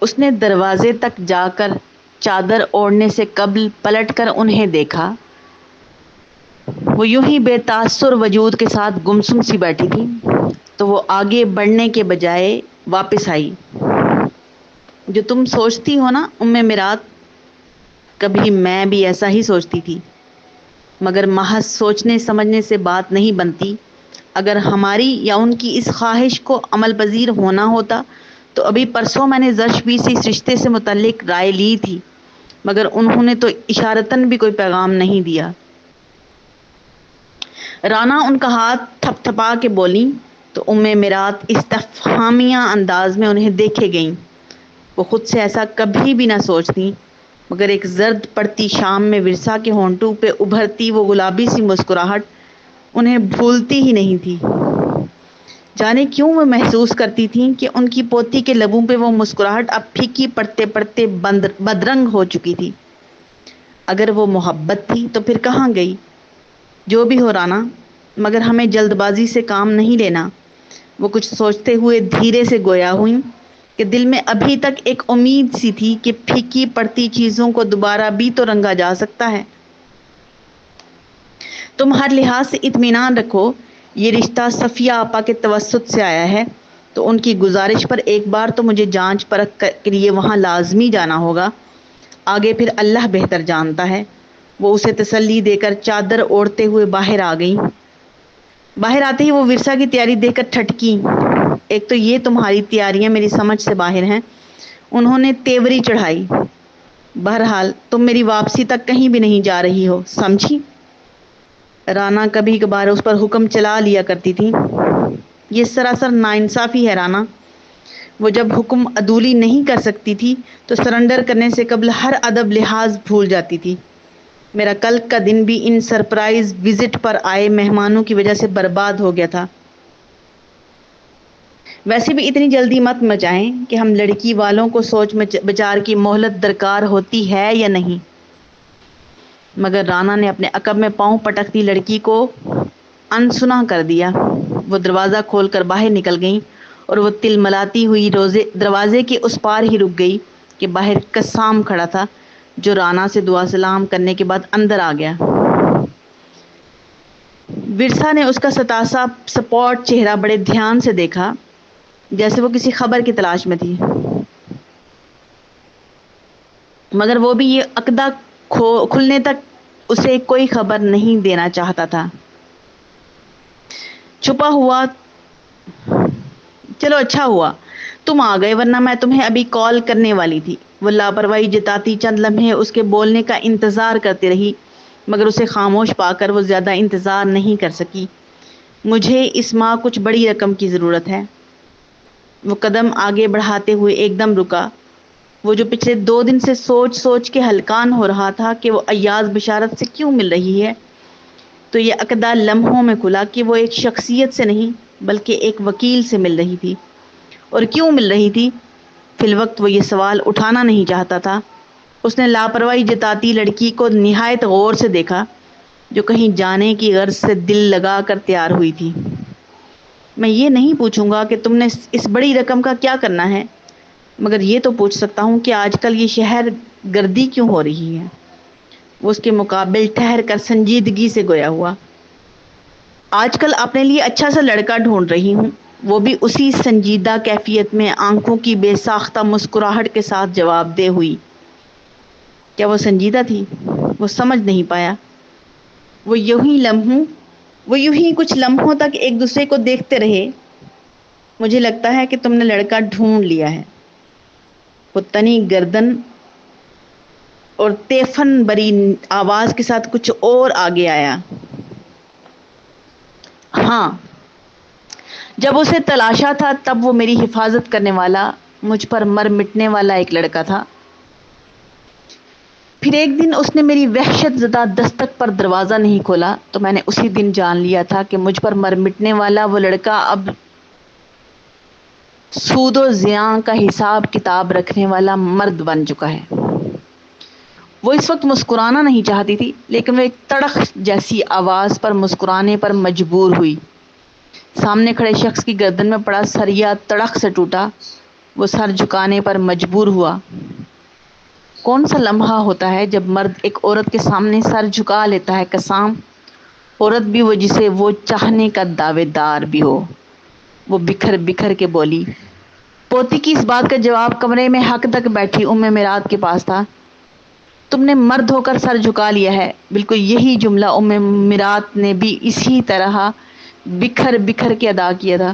اس نے دروازے تک جا کر چادر اوڑھنے سے قبل پلٹ کر انہیں دیکھا۔ وہ یوں ہی بے تاثر وجود کے ساتھ گمسم سی بیٹھی تھی، تو وہ آگے بڑھنے کے بجائے واپس آئی۔ جو تم سوچتی ہو نا میرات، کبھی میں بھی ایسا ہی سوچتی تھی، مگر محض سوچنے سمجھنے سے بات نہیں بنتی۔ اگر ہماری یا ان کی اس خواہش کو عمل پذیر ہونا ہوتا تو ابھی پرسوں میں نے زرشبی سے اس رشتے سے متعلق رائے لی تھی، مگر انہوں نے تو اشارتاً بھی کوئی پیغام نہیں دیا۔ رانا ان کا ہاتھ تھپ تھپا کے بولی تو میرات استفہامیہ انداز میں انہیں دیکھے گئیں۔ وہ خود سے ایسا کبھی بھی نہ سوچتی، مگر ایک زرد پڑتی شام میں ورثا کے ہونٹوں پہ ابھرتی وہ گلابی سی مسکراہٹ انہیں بھولتی ہی نہیں تھی۔ جانے کیوں وہ محسوس کرتی تھیں کہ ان کی پوتی کے لبوں پہ وہ مسکراہٹ اب پھیکی پڑتے پڑتے بدرنگ ہو چکی تھی۔ اگر وہ محبت تھی تو پھر کہاں گئی؟ جو بھی ہو رانا، مگر ہمیں جلد بازی سے کام نہیں لینا۔ وہ کچھ سوچتے ہوئے دھیرے سے گویا ہوئیں کہ دل میں ابھی تک ایک امید سی تھی کہ پھیکی پڑتی چیزوں کو دوبارہ بھی تو رنگا جا سکتا ہے۔ تم ہر لحاظ سے اطمینان رکھو، یہ رشتہ صفیہ آپا کے توسط سے آیا ہے، تو ان کی گزارش پر ایک بار تو مجھے جانچ پرکھ کے لیے وہاں لازمی جانا ہوگا۔ آگے پھر اللہ بہتر جانتا ہے۔ وہ اسے تسلی دے کر چادر اوڑھتے ہوئے باہر آ گئی۔ باہر آتے ہی وہ ورثا کی تیاری دیکھ کر ٹھٹکی۔ ایک تو یہ تمہاری تیاریاں میری سمجھ سے باہر ہیں، انہوں نے تیوری چڑھائی۔ بہرحال تم میری واپسی تک کہیں بھی نہیں جا رہی ہو، سمجھی؟ رانا کبھی کبھار اس پر حکم چلا لیا کرتی تھی۔ یہ سراسر ناانصافی ہے رانا۔ وہ جب حکم عدولی نہیں کر سکتی تھی تو سرنڈر کرنے سے قبل ہر ادب لحاظ بھول جاتی تھی۔ میرا کل کا دن بھی ان سرپرائز وزٹ پر آئے مہمانوں کی وجہ سے برباد ہو گیا تھا۔ ویسے بھی اتنی جلدی مت مچائیں کہ ہم لڑکی والوں کو سوچ بچار کی مہلت درکار ہوتی ہے یا نہیں۔ مگر رانا نے اپنے عقب میں پاؤں پٹکتی لڑکی کو انسنا کر دیا۔ وہ دروازہ کھول کر باہر نکل گئیں اور وہ تل ملاتی ہوئی دروازے کے اس پار ہی رک گئی کہ باہر قسام کھڑا تھا، جو رانا سے دعا سلام کرنے کے بعد اندر آ گیا۔ ورثا نے اس کا ستاسا سپوٹ چہرہ بڑے دھیان سے دیکھا، جیسے وہ کسی خبر کی تلاش میں تھی، مگر وہ بھی یہ عقدہ کھلنے تک اسے کوئی خبر نہیں دینا چاہتا تھا۔ چھپا ہوا، چلو اچھا ہوا تم آ گئے، ورنہ میں تمہیں ابھی کال کرنے والی تھی۔ وہ لاپرواہی جتاتی چند لمحے اس کے بولنے کا انتظار کرتی رہی، مگر اسے خاموش پا کر وہ زیادہ انتظار نہیں کر سکی۔ مجھے اس ماہ کچھ بڑی رقم کی ضرورت ہے۔ وہ قدم آگے بڑھاتے ہوئے ایک دم رکا۔ وہ جو پچھلے 2 دن سے سوچ سوچ کے ہلکان ہو رہا تھا کہ وہ ایاز بشارت سے کیوں مل رہی ہے، تو یہ عقدہ لمحوں میں کھلا کہ وہ ایک شخصیت سے نہیں بلکہ ایک وکیل سے مل رہی تھی۔ اور کیوں مل رہی تھی؟ فی الوقت وہ یہ سوال اٹھانا نہیں چاہتا تھا۔ اس نے لاپرواہی جتاتی لڑکی کو نہایت غور سے دیکھا، جو کہیں جانے کی غرض سے دل لگا کر تیار ہوئی تھی۔ میں یہ نہیں پوچھوں گا کہ تم نے اس بڑی رقم کا کیا کرنا ہے، مگر یہ تو پوچھ سکتا ہوں کہ آج کل یہ شہر گردی کیوں ہو رہی ہے؟ وہ اس کے مقابل ٹھہر کر سنجیدگی سے گویا ہوا۔ آج کل اپنے لیے اچھا سا لڑکا ڈھونڈ رہی ہوں۔ وہ بھی اسی سنجیدہ کیفیت میں آنکھوں کی بے ساختہ مسکراہٹ کے ساتھ جواب دے ہوئی۔ کیا وہ سنجیدہ تھی؟ وہ سمجھ نہیں پایا۔ وہ یوں ہی کچھ لمحوں تک ایک دوسرے کو دیکھتے رہے۔ مجھے لگتا ہے کہ تم نے لڑکا ڈھونڈ لیا ہے۔ وہ تنی گردن اور تیفن بری آواز کے ساتھ کچھ اور آگے آیا۔ ہاں، جب اسے تلاشا تھا تب وہ میری حفاظت کرنے والا، مجھ پر مر مٹنے والا ایک لڑکا تھا۔ پھر ایک دن اس نے میری وحشت زدہ دستک پر دروازہ نہیں کھولا تو میں نے اسی دن جان لیا تھا کہ مجھ پر مر مٹنے والا وہ لڑکا اب سود و زیاں کا حساب کتاب رکھنے والا مرد بن چکا ہے۔ وہ اس وقت مسکرانا نہیں چاہتی تھی، لیکن وہ ایک تڑخ جیسی آواز پر مسکرانے پر مجبور ہوئی۔ سامنے کھڑے شخص کی گردن میں پڑا سریا تڑخ سے ٹوٹا وہ سر جھکانے پر مجبور ہوا۔ کون سا لمحہ ہوتا ہے جب مرد ایک عورت کے سامنے سر جھکا لیتا ہے؟ قسام، عورت بھی وہ جسے وہ چاہنے کا دعوے دار بھی ہو۔ وہ بکھر بکھر کے بولی۔ پوتی کی اس بات کا جواب کمرے میں حق تک بیٹھی میرات کے پاس تھا۔ تم نے مرد ہو کر سر جھکا لیا ہے۔ بالکل یہی جملہ میرات نے بھی اسی طرح بکھر بکھر کے ادا کیا تھا۔